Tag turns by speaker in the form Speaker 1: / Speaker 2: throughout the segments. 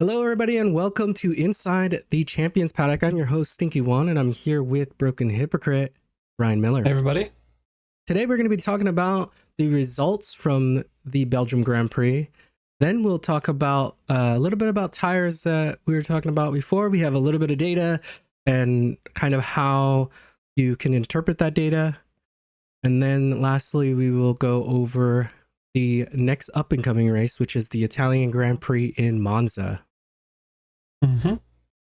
Speaker 1: Hello, everybody, and welcome to Inside the Champions Paddock. I'm your host, Stinky One, and I'm here with Broken Hypocrite, Ryan Miller.
Speaker 2: Hey, everybody.
Speaker 1: Today, we're going to be talking about the results from the Belgium Grand Prix. Then we'll talk about a little bit about tires that we were talking about before. We have a little bit of data and kind of how you can interpret that data. And then lastly, we will go over the next up-and-coming race, which is the Italian Grand Prix in Monza.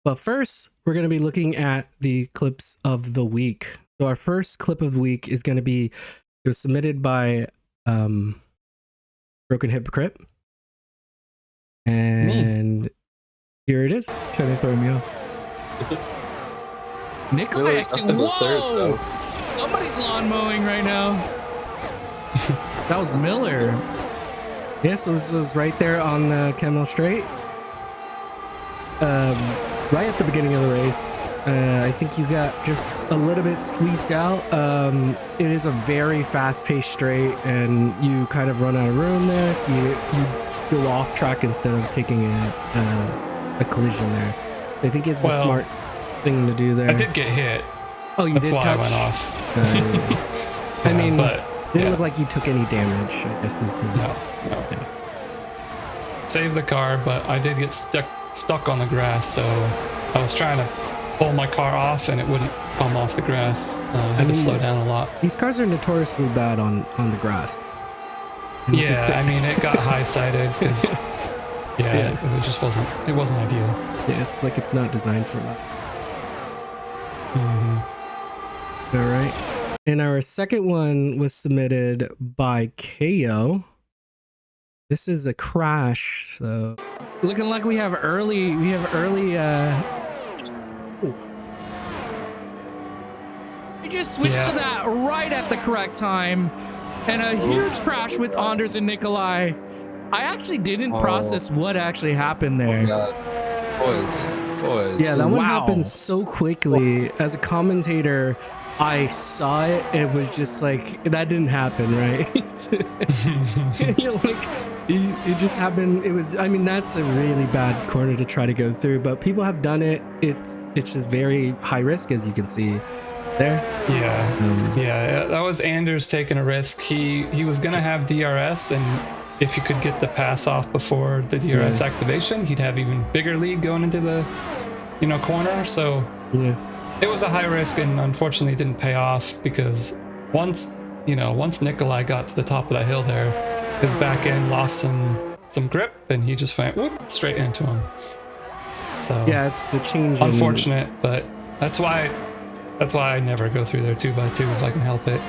Speaker 1: But first, we're going to be looking at the clips of the week. So our first clip of the week is going to be, it was submitted by Broken Hypocrite. And here it is. Kind of throwing me off.
Speaker 3: Nikolai actually, whoa! Somebody's lawn mowing right now. That was Miller.
Speaker 1: Yeah, so this was right there on the Camel Straight. Right at the beginning of the race. I think you got just a little bit squeezed out. It is a very fast-paced straight, and you kind of run out of room there, so you go off track instead of taking a collision there. I think it's the smart thing to do there.
Speaker 2: I did get hit.
Speaker 1: Oh, you did touch?
Speaker 2: I went off.
Speaker 1: I mean,
Speaker 2: but,
Speaker 1: it didn't look like you took any damage, I guess is
Speaker 2: No. Yeah. Saved the car, but I did get stuck on the grass, so I was trying to pull my car off and it wouldn't come off the grass. I had to slow down a lot.
Speaker 1: These cars are notoriously bad on the grass.
Speaker 2: Yeah, I mean, it got high-sided because it just wasn't ideal.
Speaker 1: Yeah, it's like it's not designed for that. All right. And our second one was submitted by KO. This is a crash, so
Speaker 3: Looking like we have early. We just switched to that right at the correct time, and a huge crash with Anders and Nikolai. I actually didn't process what actually happened there.
Speaker 4: Oh boys.
Speaker 1: Yeah, that one happened so quickly. As a commentator, I saw it. It was just like, that didn't happen, right? You're like, it just happened. It was, I mean, that's a really bad corner to try to go through, but people have done it. It's just very high risk, as you can see there.
Speaker 2: Yeah, that was Anders taking a risk. He was gonna have DRS, and if you could get the pass off before the DRS activation, he'd have even bigger lead going into the corner. So it was a high risk, and unfortunately it didn't pay off, because once Nikolai got to the top of that hill there, his back end lost some grip, and he just went straight into him. So
Speaker 1: yeah, it's the change.
Speaker 2: Unfortunate, but that's why I never go through there 2x2 if I can help it.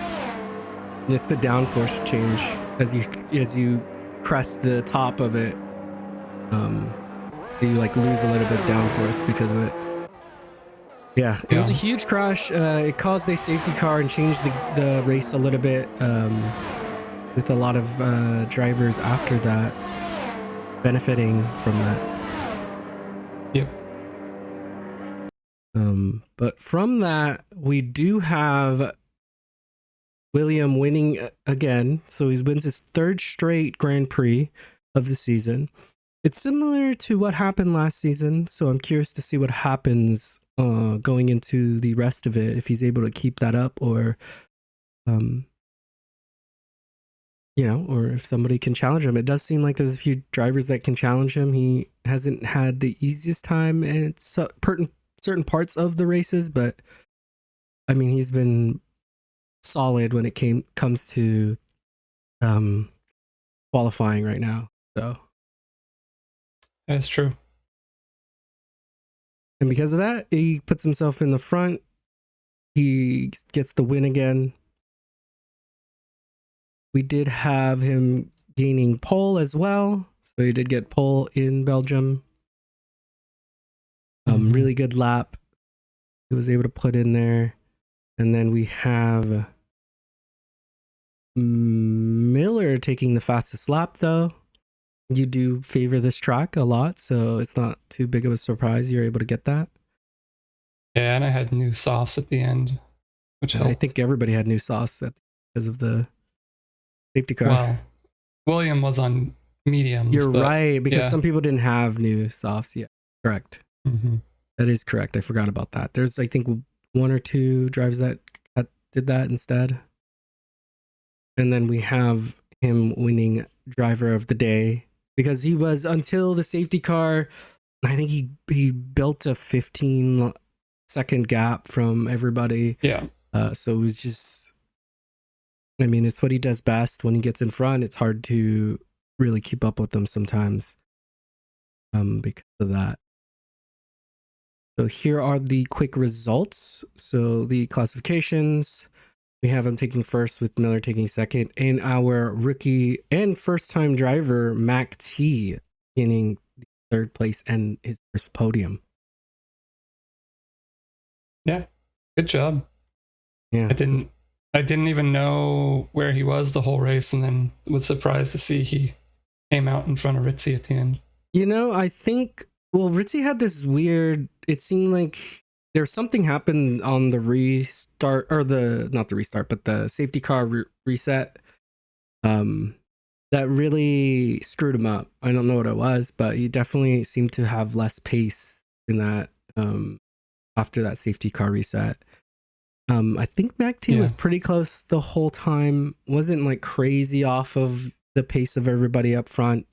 Speaker 1: It's the downforce change as you crest the top of it. You like lose a little bit of downforce because of it. Yeah, it was a huge crash. It caused a safety car and changed the race a little bit, with a lot of drivers after that benefiting from that.
Speaker 2: Yep.
Speaker 1: But from that, we do have William winning again. So he wins his third straight Grand Prix of the season. It's similar to what happened last season, so I'm curious to see what happens going into the rest of it, if he's able to keep that up, or or if somebody can challenge him. It does seem like there's a few drivers that can challenge him. He hasn't had the easiest time in certain parts of the races, but I mean, he's been solid when it comes to qualifying right now. So
Speaker 2: that's true.
Speaker 1: And because of that, he puts himself in the front. He gets the win again. We did have him gaining pole as well. So he did get pole in Belgium. Really good lap he was able to put in there. And then we have Miller taking the fastest lap, though. You do favor this track a lot, so it's not too big of a surprise you're able to get that.
Speaker 2: Yeah, and I had new softs at the end, which helped.
Speaker 1: I think everybody had new softs because of the safety car.
Speaker 2: Well, William was on mediums.
Speaker 1: You're
Speaker 2: but,
Speaker 1: right, because
Speaker 2: yeah.
Speaker 1: some people didn't have new softs yet. Correct.
Speaker 2: Mhm.
Speaker 1: That is correct. I forgot about that. There's, I think, 1 or 2 drivers that did that instead. And then we have him winning driver of the day because he was, until the safety car, I think he built a 15-second gap from everybody.
Speaker 2: Yeah.
Speaker 1: So it was just, I mean, it's what he does best. When he gets in front, it's hard to really keep up with them sometimes because of that. So here are the quick results. So the classifications, we have him taking first with Miller taking second, and our rookie and first-time driver, Mac T, getting third place and his first podium.
Speaker 2: Yeah. Good job.
Speaker 1: Yeah.
Speaker 2: I didn't even know where he was the whole race, and then was surprised to see he came out in front of Ritzy at the end.
Speaker 1: You know, I think, well, Ritzy had this weird, it seemed like there's something happened on the restart, or not the restart, but the safety car reset that really screwed him up. I don't know what it was, but he definitely seemed to have less pace in that after that safety car reset. I think Mac T was pretty close the whole time, wasn't like crazy off of the pace of everybody up front.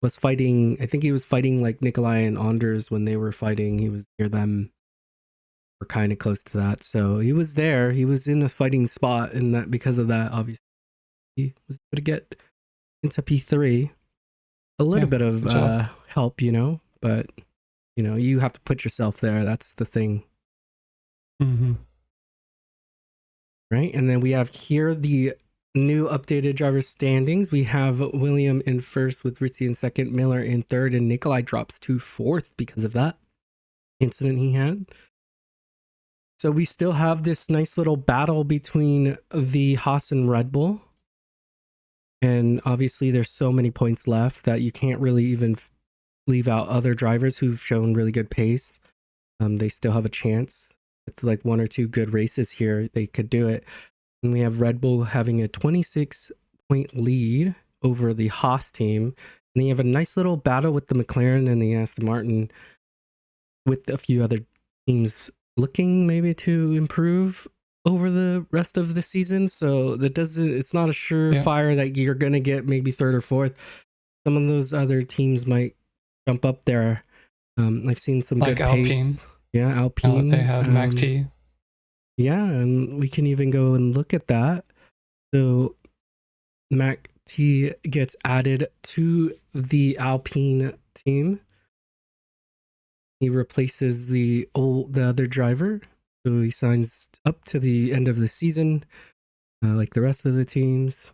Speaker 1: Was fighting, I think he was fighting like Nikolai and Anders when they were fighting. He was near them, or kind of close to that. So he was there. He was in a fighting spot, and that because of that, obviously, he was able to get into P3. A little bit of help, you know, but you know, you have to put yourself there. That's the thing.
Speaker 2: Mm-hmm.
Speaker 1: Right, and then we have here the new updated driver standings. We have William in first with Ritzy in second, Miller in third, and Nikolai drops to fourth because of that incident he had. So we still have this nice little battle between the Haas and Red Bull. And obviously there's so many points left that you can't really even leave out other drivers who've shown really good pace. They still have a chance. With like 1 or 2 good races here, they could do it. And we have Red Bull having a 26-point lead over the Haas team. And they have a nice little battle with the McLaren and the Aston Martin, with a few other teams looking maybe to improve over the rest of the season. So it's not a surefire that you're going to get maybe third or fourth. Some of those other teams might jump up there. I've seen some
Speaker 2: like
Speaker 1: good
Speaker 2: Alpine.
Speaker 1: pace. Yeah, Alpine.
Speaker 2: They have Mac T.
Speaker 1: Yeah, and we can even go and look at that. So Mac T gets added to the Alpine team. He replaces the other driver. So he signs up to the end of the season, like the rest of the teams.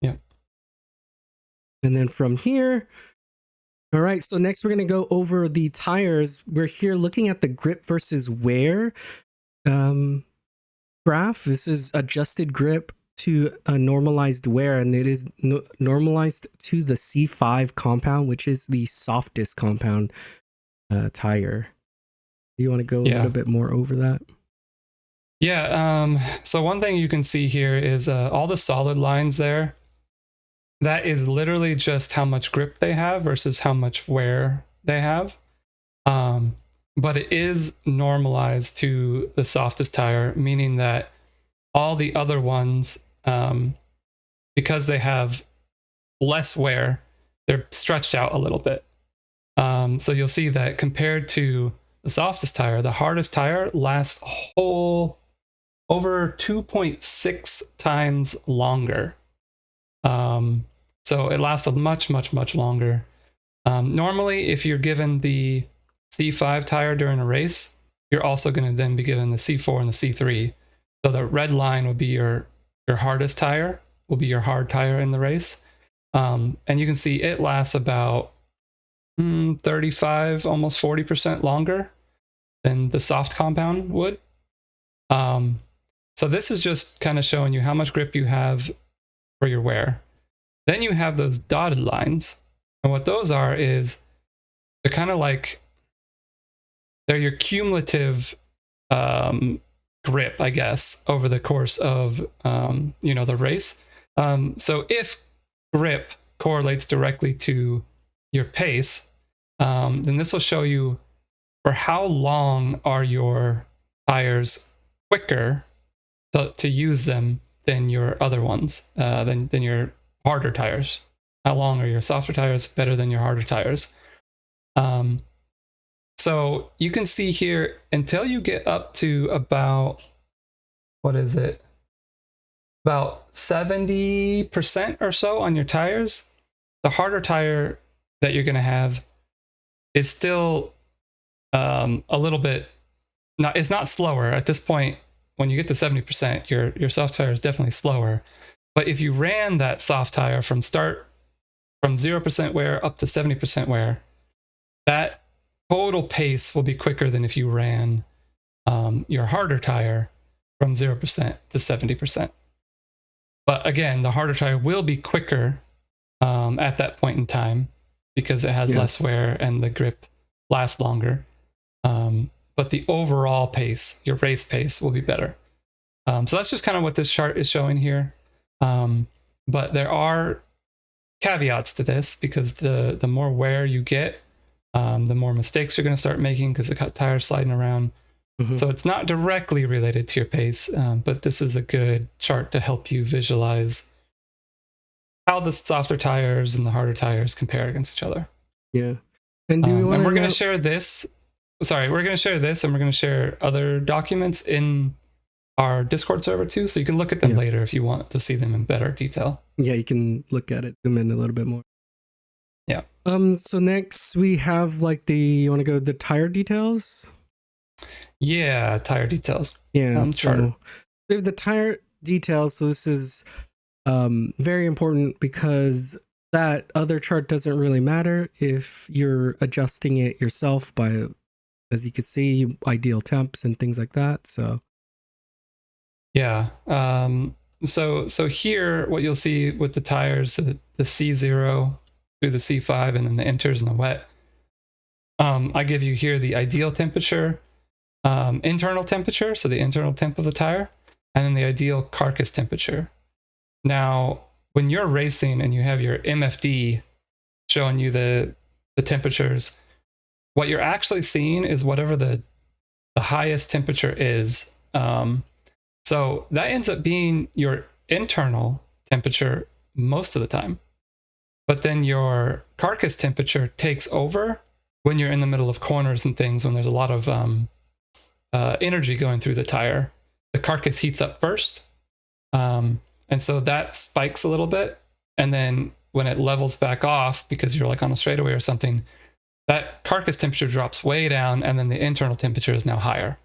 Speaker 2: Yeah.
Speaker 1: And then from here, all right, so next we're going to go over the tires. We're here looking at the grip versus wear graph. This is adjusted grip to a normalized wear, and it is normalized to the C5 compound, which is the softest compound tire. Do you want to go a little bit more over that?
Speaker 2: Yeah, so one thing you can see here is all the solid lines there. That is literally just how much grip they have versus how much wear they have. But it is normalized to the softest tire, meaning that all the other ones, because they have less wear, they're stretched out a little bit. So you'll see that compared to the softest tire, the hardest tire lasts a whole over 2.6 times longer. So it lasts a much longer. Normally, if you're given the C5 tire during a race, you're also going to then be given the C4 and the C3. So the red line would be your hardest tire, will be your hard tire in the race. And you can see it lasts about 35, almost 40% longer than the soft compound would. So this is just kind of showing you how much grip you have for your wear. Then you have those dotted lines. And what those are is they're kind of like, they're your cumulative grip, I guess, over the course of, the race. So if grip correlates directly to your pace, then this will show you for how long are your tires quicker to use them than your other ones, than your harder tires. How long are your softer tires better than your harder tires? So you can see here, until you get up to about, what is it? About 70% or so on your tires, the harder tire that you're going to have is still a little bit, it's not slower at this point. When you get to 70%, your soft tire is definitely slower. But if you ran that soft tire from 0% wear up to 70% wear, that total pace will be quicker than if you ran your harder tire from 0% to 70%. But again, the harder tire will be quicker at that point in time because it has less wear and the grip lasts longer. But the overall pace, your race pace, will be better. So that's just kind of what this chart is showing here. But there are caveats to this, because the more wear you get, the more mistakes you're going to start making because the tire's sliding around. So it's not directly related to your pace, but this is a good chart to help you visualize how the softer tires and the harder tires compare against each other.
Speaker 1: Yeah. And we're
Speaker 2: going to share this. Sorry, we're going to share this, and we're going to share other documents in our Discord server too, so you can look at them later if you want to see them in better detail.
Speaker 1: Yeah, you can look at it, zoom in a little bit more.
Speaker 2: Yeah.
Speaker 1: So next we have you want to go the tire details?
Speaker 2: Yeah, tire details.
Speaker 1: Yeah,
Speaker 2: chart.
Speaker 1: So we have the tire details. So this is very important because that other chart doesn't really matter if you're adjusting it yourself by, as you can see, ideal temps and things like that. So
Speaker 2: yeah. So here, what you'll see with the tires, the C0 through the C5, and then the inters and the wet. I give you here the ideal temperature, internal temperature, so the internal temp of the tire, and then the ideal carcass temperature. Now, when you're racing and you have your MFD showing you the temperatures, what you're actually seeing is whatever the highest temperature is. So that ends up being your internal temperature most of the time. But then your carcass temperature takes over when you're in the middle of corners and things, when there's a lot of energy going through the tire. The carcass heats up first. And so that spikes a little bit. And then when it levels back off, because you're like on a straightaway or something, that carcass temperature drops way down, and then the internal temperature is now higher.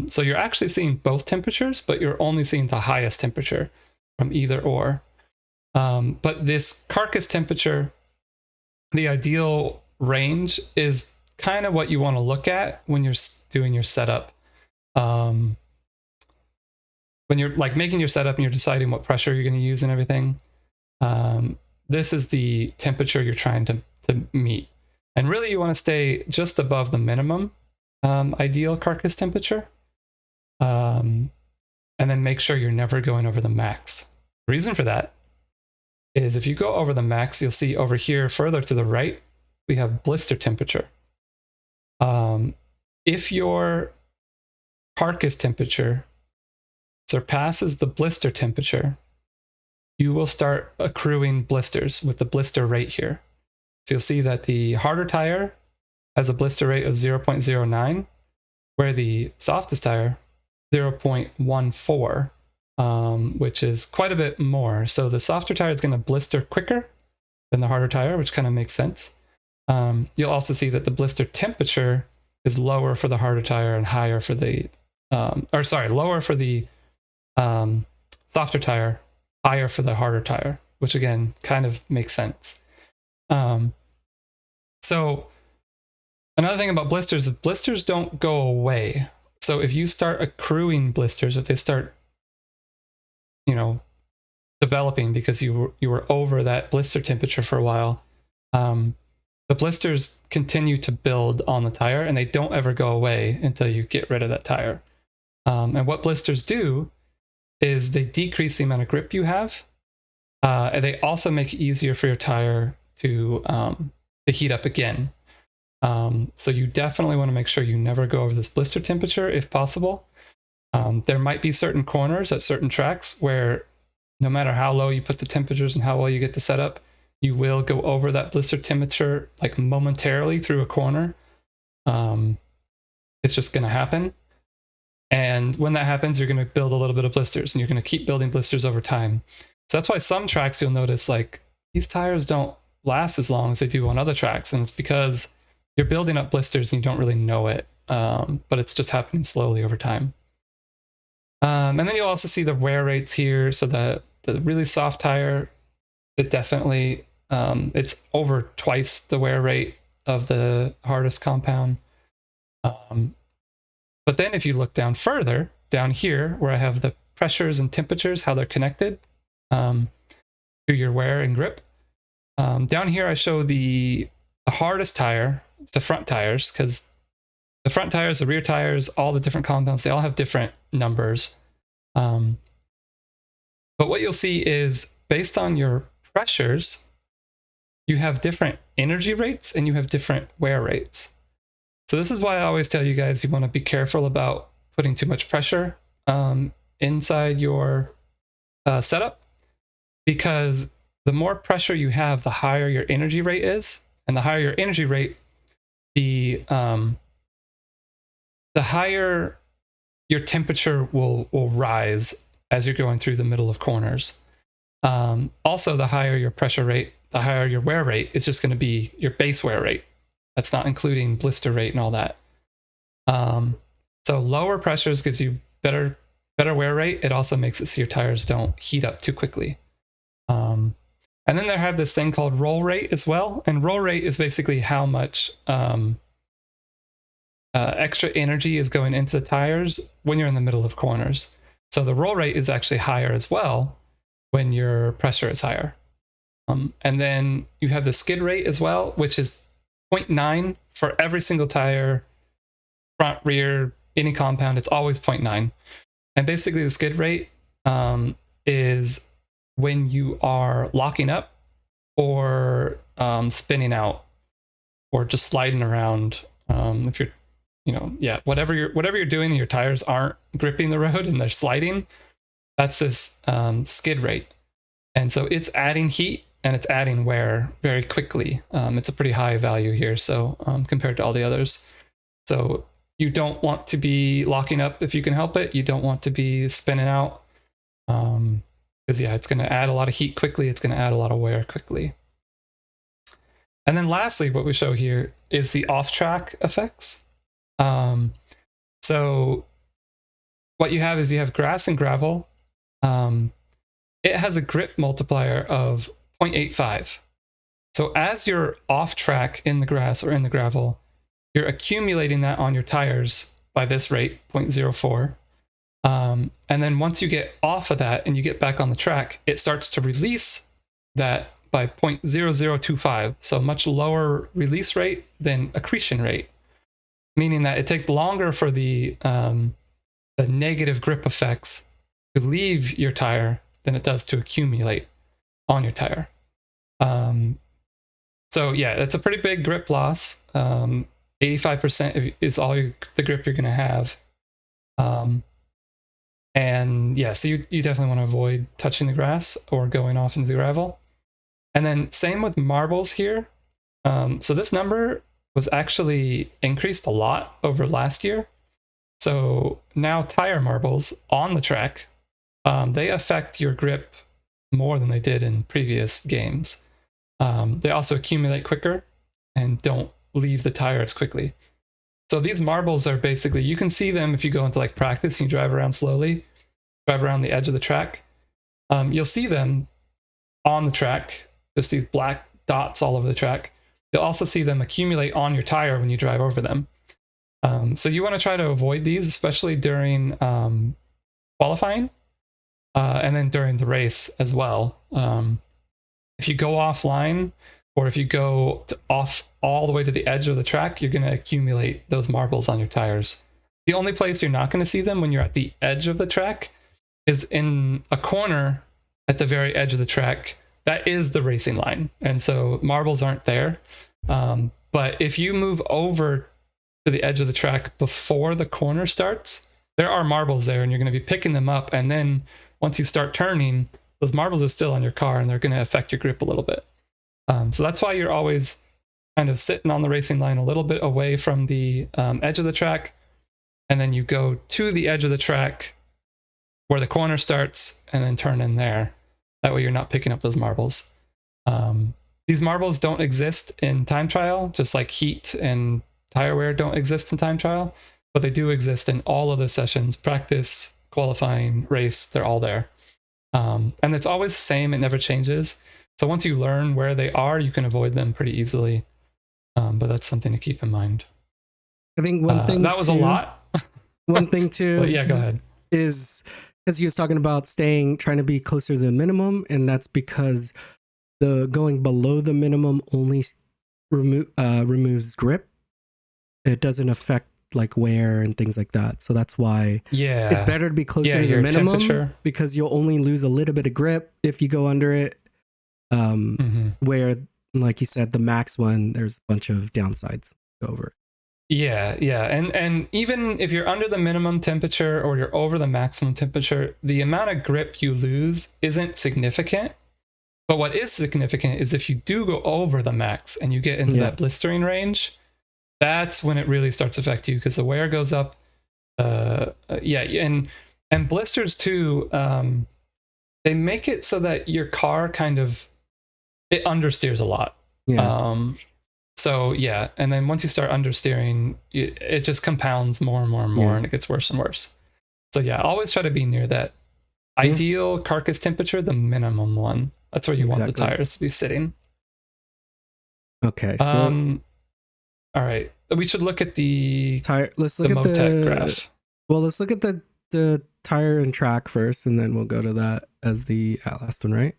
Speaker 2: So you're actually seeing both temperatures, but you're only seeing the highest temperature from either or. But this carcass temperature, the ideal range, is kind of what you want to look at when you're doing your setup. When you're like making your setup and you're deciding what pressure you're going to use and everything, this is the temperature you're trying to meet. And really you want to stay just above the minimum ideal carcass temperature. And then make sure you're never going over the max. The reason for that is if you go over the max, you'll see over here further to the right, we have blister temperature. If your carcass temperature surpasses the blister temperature, you will start accruing blisters with the blister rate here. So you'll see that the harder tire has a blister rate of 0.09, where the softest tire 0.14, which is quite a bit more. So the softer tire is going to blister quicker than the harder tire, which kind of makes sense. You'll also see that the blister temperature is lower for the harder tire and higher for the, lower for the softer tire, higher for the harder tire, which again kind of makes sense. So another thing about blisters is blisters don't go away. So if you start accruing blisters, if they start, developing because you were over that blister temperature for a while, the blisters continue to build on the tire and they don't ever go away until you get rid of that tire. And what blisters do is they decrease the amount of grip you have. And they also make it easier for your tire to heat up again. So you definitely want to make sure you never go over this blister temperature if possible. There might be certain corners at certain tracks where no matter how low you put the temperatures and how well you get the setup, you will go over that blister temperature like momentarily through a corner. It's just going to happen. And when that happens, you're going to build a little bit of blisters, and you're going to keep building blisters over time. So that's why some tracks you'll notice like these tires don't last as long as they do on other tracks. And it's because you're building up blisters and you don't really know it. But it's just happening slowly over time. And then you'll also see the wear rates here. So the really soft tire, it definitely, it's over twice the wear rate of the hardest compound. But then if you look down further, down here, where I have the pressures and temperatures, how they're connected to your wear and grip, down here I show the hardest tire, the front tires, because the front tires, the rear tires, all the different compounds, they all have different numbers. But what you'll see is based on your pressures, you have different energy rates and you have different wear rates. So this is why I always tell you guys you want to be careful about putting too much pressure inside your setup, because the more pressure you have, the higher your energy rate is, and the higher your energy rate, the higher your temperature will rise as you're going through the middle of corners. Also, the higher your pressure rate, the higher your wear rate is just going to be your base wear rate. That's not including blister rate and all that. So lower pressures gives you better wear rate. It also makes it so your tires don't heat up too quickly. And then they have this thing called roll rate as well. And roll rate is basically how much extra energy is going into the tires when you're in the middle of corners. So the roll rate is actually higher as well when your pressure is higher. And then you have the skid rate as well, which is 0.9 for every single tire, front, rear, any compound. It's always 0.9. And basically the skid rate is when you are locking up or spinning out or just sliding around. If you're, whatever you're doing and your tires aren't gripping the road and they're sliding, that's this skid rate. And so it's adding heat and it's adding wear very quickly. It's a pretty high value here, so compared to all the others. So you don't want to be locking up if you can help it. You don't want to be spinning out. Because it's going to add a lot of heat quickly. It's going to add a lot of wear quickly. And then lastly, what we show here is the off-track effects. So what you have is you have grass and gravel. It has a grip multiplier of 0.85. So as you're off track in the grass or in the gravel, you're accumulating that on your tires by this rate, 0.04. And then once you get off of that and you get back on the track, it starts to release that by 0.0025. So much lower release rate than accretion rate, meaning that it takes longer for the negative grip effects to leave your tire than it does to accumulate on your tire. So it's a pretty big grip loss. 85% is all the grip you're going to have. So you definitely want to avoid touching the grass or going off into the gravel. And then same with marbles here. So this number was actually increased a lot over last year. So now tire marbles on the track, they affect your grip more than they did in previous games. They also accumulate quicker and don't leave the tire as quickly. So these marbles are basically, you can see them if you go into like practice and you drive around slowly, drive around the edge of the track. You'll see them on the track, just these black dots all over the track. You'll also see them accumulate on your tire when you drive over them. So you want to try to avoid these, especially during qualifying and then during the race as well. If you go offline or if you go off all the way to the edge of the track, you're going to accumulate those marbles on your tires. The only place you're not going to see them when you're at the edge of the track is in a corner at the very edge of the track, that is the racing line. And so marbles aren't there. But if you move over to the edge of the track before the corner starts, there are marbles there and you're going to be picking them up. And then once you start turning, those marbles are still on your car and they're going to affect your grip a little bit. So that's why you're always kind of sitting on the racing line a little bit away from the edge of the track. And then you go to the edge of the track where the corner starts and then turn in there. That way you're not picking up those marbles. These marbles don't exist in time trial, just like heat and tire wear don't exist in time trial, but they do exist in all of the sessions, practice, qualifying, race, they're all there. And it's always the same, it never changes. So once you learn where they are, you can avoid them pretty easily. But that's something to keep in mind.
Speaker 1: I think one thing
Speaker 2: that was a lot.
Speaker 1: One thing too,
Speaker 2: but yeah, go ahead.
Speaker 1: Is because he was talking about trying to be closer to the minimum, and that's because the going below the minimum only removes grip. It doesn't affect like wear and things like that. So that's why it's better to be closer to the minimum because you'll only lose a little bit of grip if you go under it. Where, like you said, the max one, there's a bunch of downsides over it.
Speaker 2: Yeah. And even if you're under the minimum temperature or you're over the maximum temperature, the amount of grip you lose isn't significant. But what is significant is if you do go over the max and you get into that blistering range, that's when it really starts to affect you because the wear goes up. And blisters too, they make it so that your car it understeers a lot. And then once you start understeering, it just compounds more and more and more, and it gets worse and worse. So always try to be near that ideal carcass temperature, the minimum one. That's where you want the tires to be sitting.
Speaker 1: Okay. So,
Speaker 2: all right. We should look at the
Speaker 1: tire. Let's look at
Speaker 2: Motec graph.
Speaker 1: Well, let's look at the tire and track first, and then we'll go to that as the last one, right?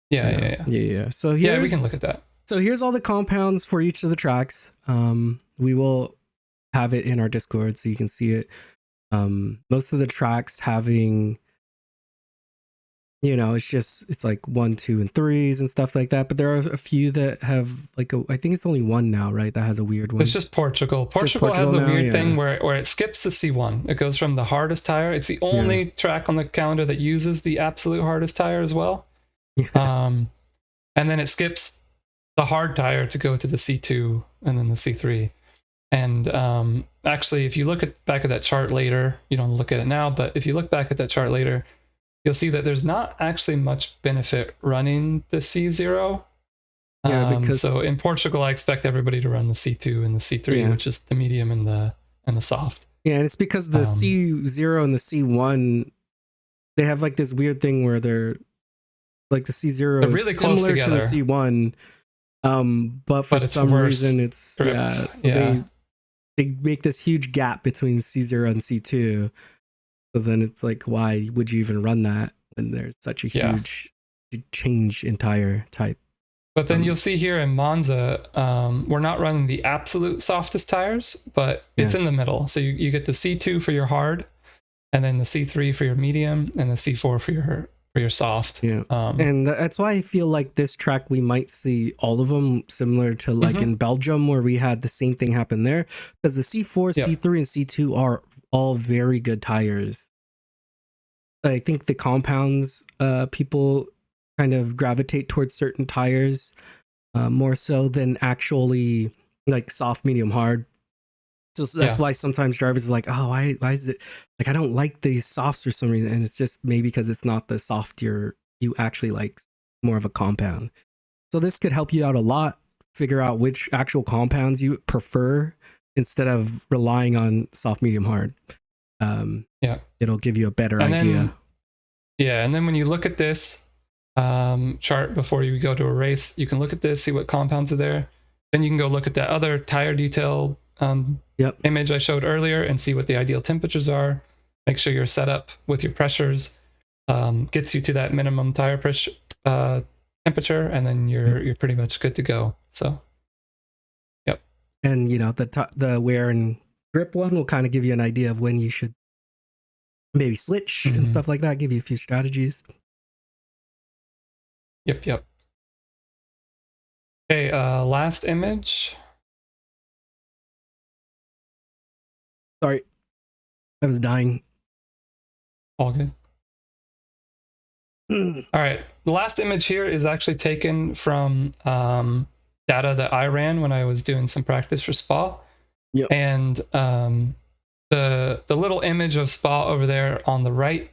Speaker 1: Yeah. So we can look at that. So here's all the compounds for each of the tracks. We will have it in our Discord so you can see it. Most of the tracks having, it's like 1, 2, and 3s and stuff like that. But there are a few that have I think it's only one now, right? That has a weird one.
Speaker 2: It's just Portugal. Portugal has the weird thing where it skips the C1. It goes from the hardest tire. It's the only track on the calendar that uses the absolute hardest tire as well. And then it skips the hard tire to go to the C2 and then the C3. And actually, if you look back at that chart later, you don't look at it now, but if you look back at that chart later, you'll see that there's not actually much benefit running the C0. So in Portugal, I expect everybody to run the C2 and the C3, which is the medium and the soft. Yeah,
Speaker 1: and it's because the C0 and the C1, they have like this weird thing where they're like the C0 is really similar close to the C1. But for some reason it's they make this huge gap between C0 and C2. So then it's like, why would you even run that when there's such a huge change in tire type?
Speaker 2: But then you'll see here in Monza, we're not running the absolute softest tires, but it's in the middle. So you get the C2 for your hard, and then the C3 for your medium, and the C4 for your soft. And that's why I feel like this track we might see all of them similar to like in Belgium, where we had the same thing happen there, because the C4, C3, and C2 are all very good tires. I think the compounds, people kind of gravitate towards certain tires more so than actually like soft, medium, hard. So that's why sometimes drivers are like, oh, why is it like I don't like these softs for some reason, and it's just maybe because it's not the soft you actually like, more of a compound. So this could help you out a lot, figure out which actual compounds you prefer instead of relying on soft, medium, hard. It'll give you a better idea. And then when you look at this chart before you go to a race, you can look at this, see what compounds are there. Then you can go look at that other tire detail image I showed earlier and see what the ideal temperatures are. Make sure you're set up with your pressures, gets you to that minimum tire pressure temperature, and then you're pretty much good to go. So
Speaker 1: and the wear and grip one will kind of give you an idea of when you should maybe switch and stuff like that, give you a few strategies.
Speaker 2: Yep. Okay, last image.
Speaker 1: Sorry, I was dying.
Speaker 2: All good. All right, the last image here is actually taken from data that I ran when I was doing some practice for Spa.
Speaker 1: Yep.
Speaker 2: And the little image of Spa over there on the right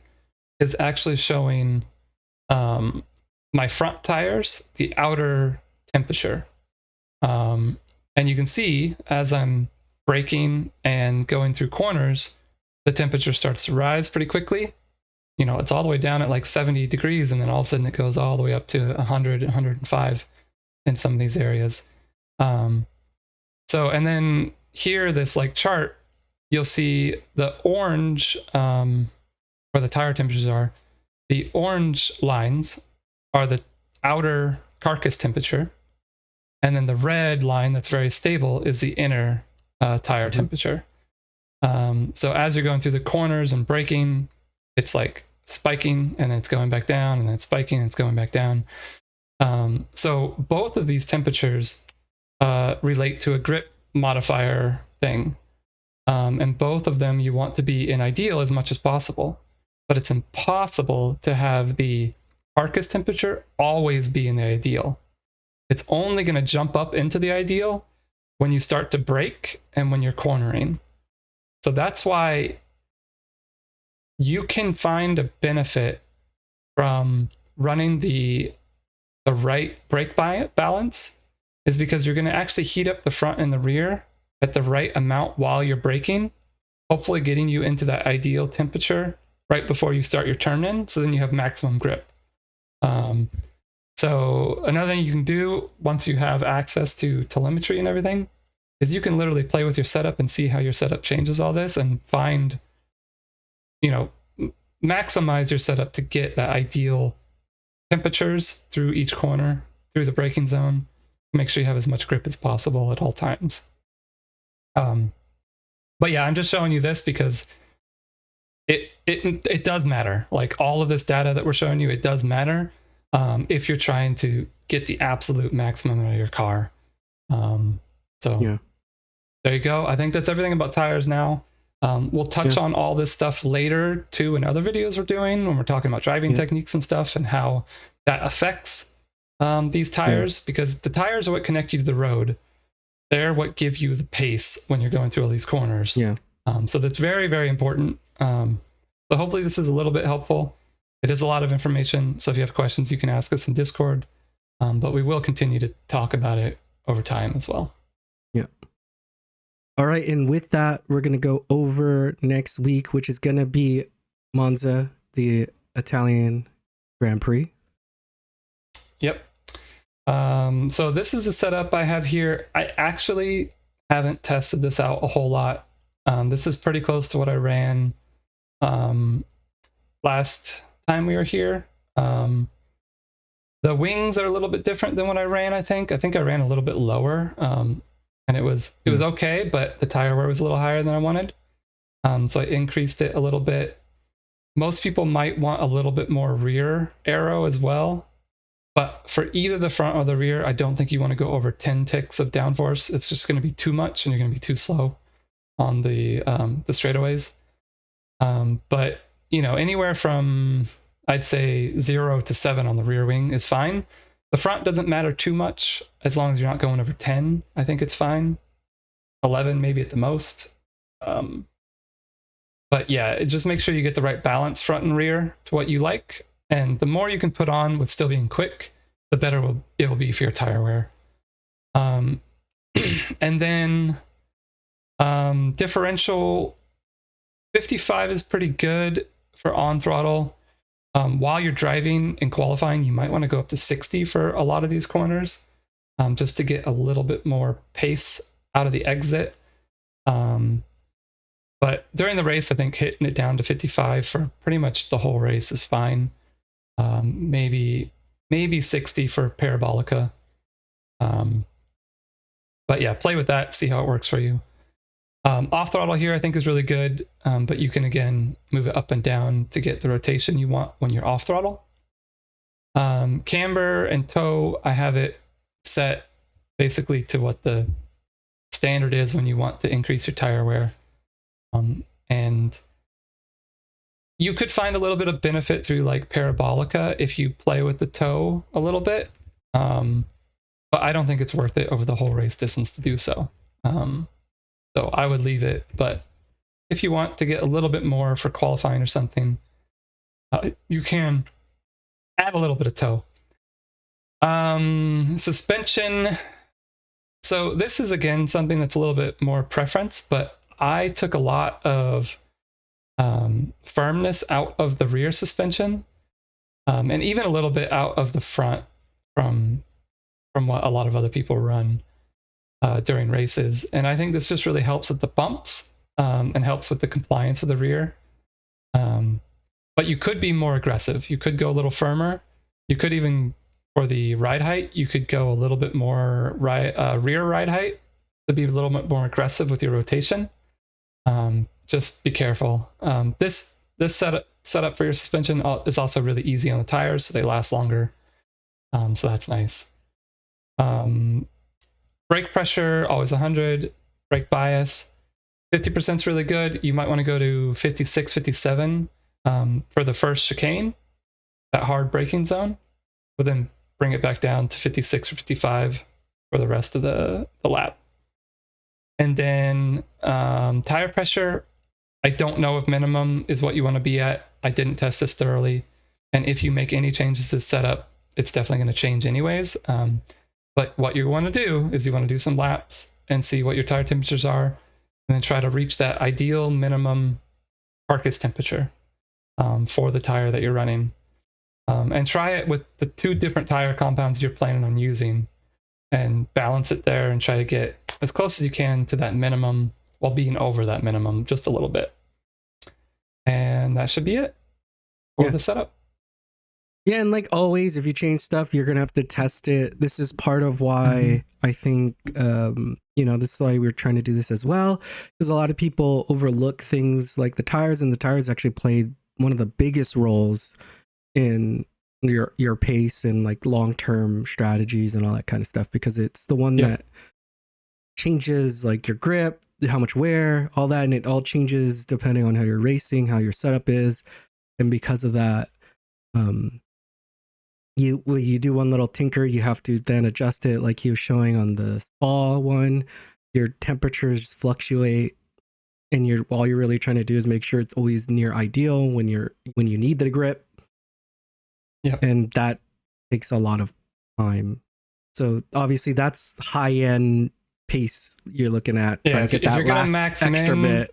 Speaker 2: is actually showing my front tires, the outer temperature. And you can see as I'm braking and going through corners, the temperature starts to rise pretty quickly. You know, it's all the way down at like 70 degrees, and then all of a sudden it goes all the way up to 100, 105 in some of these areas. So, and then here, this like chart, you'll see the orange, where the tire temperatures are. The orange lines are the outer carcass temperature. And then the red line that's very stable is the inner tire temperature. So as you're going through the corners and braking, it's like spiking and then it's going back down, and then it's spiking and it's going back down. So both of these temperatures relate to a grip modifier thing. And both of them you want to be in ideal as much as possible. But it's impossible to have the carcass temperature always be in the ideal. It's only going to jump up into the ideal when you start to brake and when you're cornering. So that's why you can find a benefit from running the right brake balance, is because you're going to actually heat up the front and the rear at the right amount while you're braking, hopefully getting you into that ideal temperature right before you start your turn in, so then you have maximum grip. So another thing you can do once you have access to telemetry and everything is you can literally play with your setup and see how your setup changes all this, and find, you know, maximize your setup to get the ideal temperatures through each corner, through the braking zone. Make sure you have as much grip as possible at all times. But yeah, I'm just showing you this because it does matter. Like all of this data that we're showing you, it does matter if you're trying to get the absolute maximum out of your car. So yeah, there you go. I think that's everything about tires now. We'll touch on all this stuff later too in other videos we're doing when we're talking about driving techniques and stuff, and how that affects these tires, because the tires are what connect you to the road. They're what give you the pace when you're going through all these corners. So that's very, very important. So hopefully this is a little bit helpful. It is a lot of information, so if you have questions, you can ask us in Discord. But we will continue to talk about it over time as well.
Speaker 1: All right, and with that, we're going to go over next week, which is going to be Monza, the Italian Grand Prix.
Speaker 2: Yep. So this is a setup I have here. I actually haven't tested this out a whole lot. This is pretty close to what I ran last time we were here. The wings are a little bit different than what I ran, I think. I ran a little bit lower. And it was okay, but the tire wear was a little higher than I wanted. So I increased it a little bit. Most people might want a little bit more rear aero as well. But for either the front or the rear, I don't think you want to go over 10 ticks of downforce. It's just going to be too much, and you're going to be too slow on the straightaways. But you know, anywhere from, I'd say 0 to 7 on the rear wing is fine. The front doesn't matter too much as long as you're not going over 10. I think it's fine. 11 maybe at the most. But yeah, just make sure you get the right balance front and rear to what you like. And the more you can put on with still being quick, the better it will be for your tire wear. And then differential 55 is pretty good for on throttle. While you're driving and qualifying, you might want to go up to 60 for a lot of these corners, just to get a little bit more pace out of the exit. But during the race, I think hitting it down to 55 for pretty much the whole race is fine. Maybe 60 for Parabolica. But yeah, play with that, see how it works for you. Off throttle here I think is really good, but you can again move it up and down to get the rotation you want when you're off throttle. Camber and toe, I have it set basically to what the standard is when you want to increase your tire wear. And you could find a little bit of benefit through like Parabolica if you play with the toe a little bit. But I don't think it's worth it over the whole race distance to do so. So I would leave it. But if you want to get a little bit more for qualifying or something, you can add a little bit of toe. Suspension. So this is again something that's a little bit more preference, but I took a lot of firmness out of the rear suspension, and even a little bit out of the front from what a lot of other people run during races. And I think this just really helps with the bumps and helps with the compliance of the rear. But you could be more aggressive. You could go a little firmer. You could even, for the ride height, you could go a little bit more rear ride height to be a little bit more aggressive with your rotation. Just be careful. This setup for your suspension is also really easy on the tires, so they last longer. So that's nice. Brake pressure, always 100. Brake bias, 50% is really good. You might want to go to 56, 57 for the first chicane, that hard braking zone, but then bring it back down to 56 or 55 for the rest of the lap. And then tire pressure, I don't know if minimum is what you want to be at. I didn't test this thoroughly. And if you make any changes to the setup, it's definitely going to change anyways. But what you want to do is you want to do some laps and see what your tire temperatures are, and then try to reach that ideal minimum carcass temperature for the tire that you're running. And try it with the 2 different tire compounds you're planning on using, and balance it there and try to get as close as you can to that minimum while being over that minimum just a little bit. And that should be it for the setup.
Speaker 1: Yeah, and like always, if you change stuff, you're going to have to test it. This is part of why I think, this is why we're trying to do this as well, because a lot of people overlook things like the tires, and the tires actually play one of the biggest roles in your pace and like long-term strategies and all that kind of stuff, because it's the one that changes like your grip, how much wear, all that, and it all changes depending on how you're racing, how your setup is. And because of that, you do one little tinker, you have to then adjust it, like he was showing on the spa one. Your temperatures fluctuate, and all you're really trying to do is make sure it's always near ideal when you need the grip.
Speaker 2: Yeah,
Speaker 1: and that takes a lot of time. So obviously that's high end pace you're looking at, trying to get that last extra bit.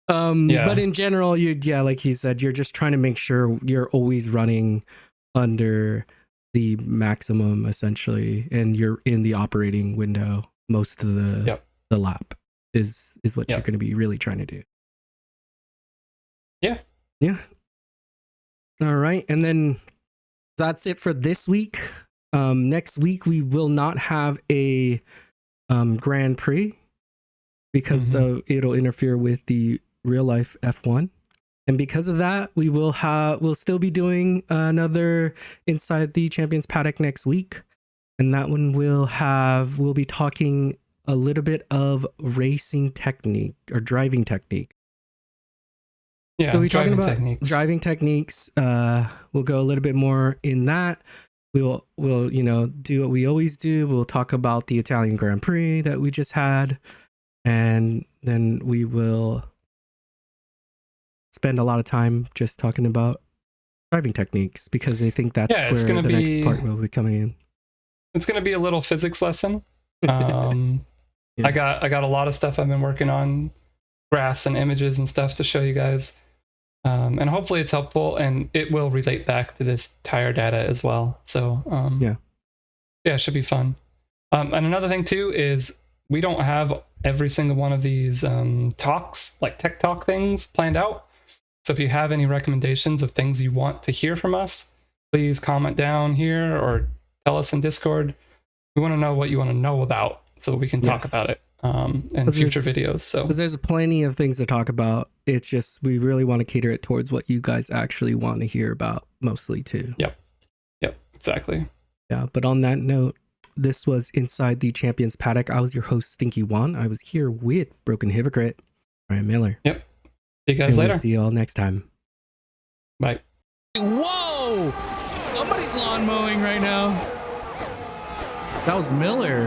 Speaker 1: But in general, like he said, you're just trying to make sure you're always running under the maximum essentially, and you're in the operating window most of the lap is what you're going to be really trying to do. Yeah. All right, and then that's it for this week. Next week we will not have a Grand Prix because it'll interfere with the real life F1, and because of that, we'll still be doing another Inside the Champions Paddock next week, and that one we'll be talking a little bit of racing technique or driving technique.
Speaker 2: Yeah,
Speaker 1: so we're talking about driving techniques. We'll go a little bit more in that. We'll do what we always do. We'll talk about the Italian Grand Prix that we just had, and then we will spend a lot of time just talking about driving techniques, because I think that's where the next part will be coming in.
Speaker 2: It's going to be a little physics lesson. I got a lot of stuff I've been working on, graphs and images and stuff to show you guys. And hopefully it's helpful, and it will relate back to this tire data as well. So it should be fun. And another thing too is we don't have every single one of these talks, like tech talk things, planned out. So if you have any recommendations of things you want to hear from us, please comment down here or tell us in Discord. We want to know what you want to know about so we can talk about it in future videos. So
Speaker 1: because there's plenty of things to talk about. It's just we really want to cater it towards what you guys actually want to hear about mostly too.
Speaker 2: Yep. Exactly.
Speaker 1: Yeah, but on that note, this was Inside the Champions Paddock. I was your host, Stinky Juan. I was here with Broken Hypocrite, Ryan Miller.
Speaker 2: Yep. See you guys
Speaker 1: And
Speaker 2: later.
Speaker 1: we'll see you all next time.
Speaker 2: Bye.
Speaker 3: Whoa! Somebody's lawn mowing right now. That was Miller.